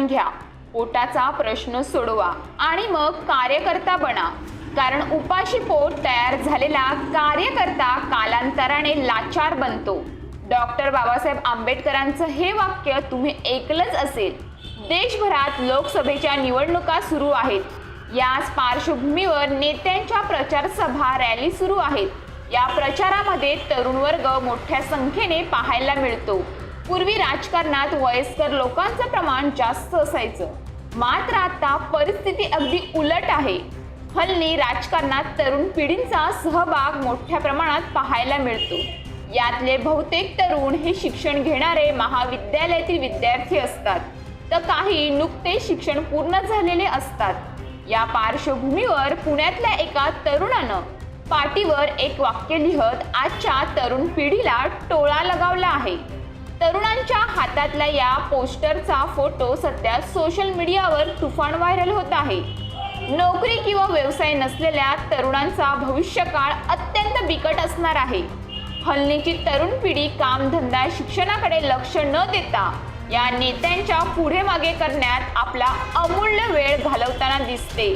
घ्या, पोटाचा प्रश्न सोडवा आणि मग कार्यकर्ता बना. कारण उपाशी पोट तयार झालेला कार्यकर्ता कालांतराने लाचार बनतो. डॉक्टर बाबासाहेब आंबेडकरांचं हे वाक्य तुम्ही ऐकलंच असेल. देशभरात लोकसभेच्या निवडणुका सुरू आहेत. याच पार्श्वभूमीवर नेत्यांच्या प्रचार सभा रॅली सुरू आहेत. या प्रचारामध्ये तरुण वर्ग मोठ्या संख्येने पाहायला मिळतो. पूर्वी राजकारणात वयस्कर लोकांचं प्रमाण जास्त असायचं, मात्र आता परिस्थिती अगदी उलट आहे. हल्ली राजकारणात तरुण पिढींचा सहभाग मोठ्या प्रमाणात पाहायला मिळतो. यातले बहुतेक तरुण हे शिक्षण घेणारे महाविद्यालयातील विद्यार्थी असतात, तर काही नुकते शिक्षण पूर्ण झालेले असतात. या पार्श्वभूमीवर पुण्यातल्या एका तरुणानं पाटीवर एक वाक्य लिहत आजच्या तरुण पिढीला टोळा लगावला आहे. तरुणांच्या हातातल्या या पोस्टरचा फोटो सध्या सोशल मीडियावर तुफान व्हायरल होत आहे. नोकरी किंवा व्यवसाय नसलेल्या तरुणांचा भविष्यकाळ अत्यंत बिकट असणार आहे. हल्लीची तरुण पिढी कामधंदा शिक्षणाकडे लक्ष न देता या नेत्यांच्या पुढे मागे करण्यात आपला अमूल्य वेळ घालवताना दिसते.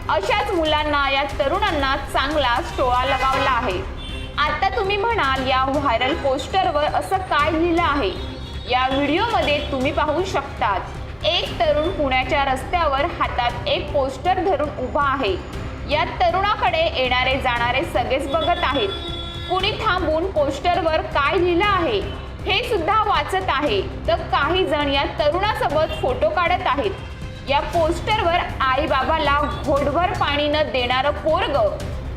अशाच मुलांना, या तरुणांना चांगलाच टोळा लगावला आहे. आता तुम्ही म्हणाल, या व्हायरल पोस्टरवर असं काय लिहिलं आहे? या व्हिडिओमध्ये तुम्ही पाहू शकतात, एक तरुण पुण्याच्या रस्त्यावर हातात एक पोस्टर धरून उभा आहे. या तरुणाकडे येणारे जाणारे सगळेच बघत आहेत. कुणी थांबून पोस्टरवर काय लिहिलं आहे हे सुद्धा वाचत आहे, तर काही जण या तरुणासोबत फोटो काढत आहेत. या पोस्टरवर आई बाबाला घोटभर पाणी न देणारं पोरग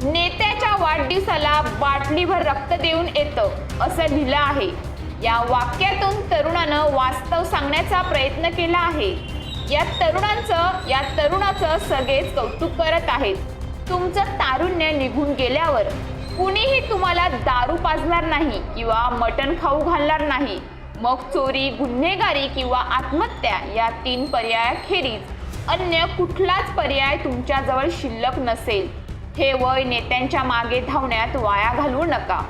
नेत्याच्या वाढदिवसाला बाटलीभर रक्त देऊन येतं असं लिहिलं आहे. या वाक्यातून तरुणानं वास्तव सांगण्याचा प्रयत्न केला आहे. या तरुणाचं सगळेच कौतुक करत आहेत. तुमचं तारुण्य निघून गेल्यावर कुणीही तुम्हाला दारू पाजणार नाही किंवा मटण खाऊ घालणार नाही. मग चोरी, गुन्हेगारी किंवा आत्महत्या या 3 पर्यायाखेरीज अन्य कुठलाच पर्याय तुमच्याजवळ शिल्लक नसेल. हे वय नेत्यांच्या मागे धावण्यात वाया घालवू नका.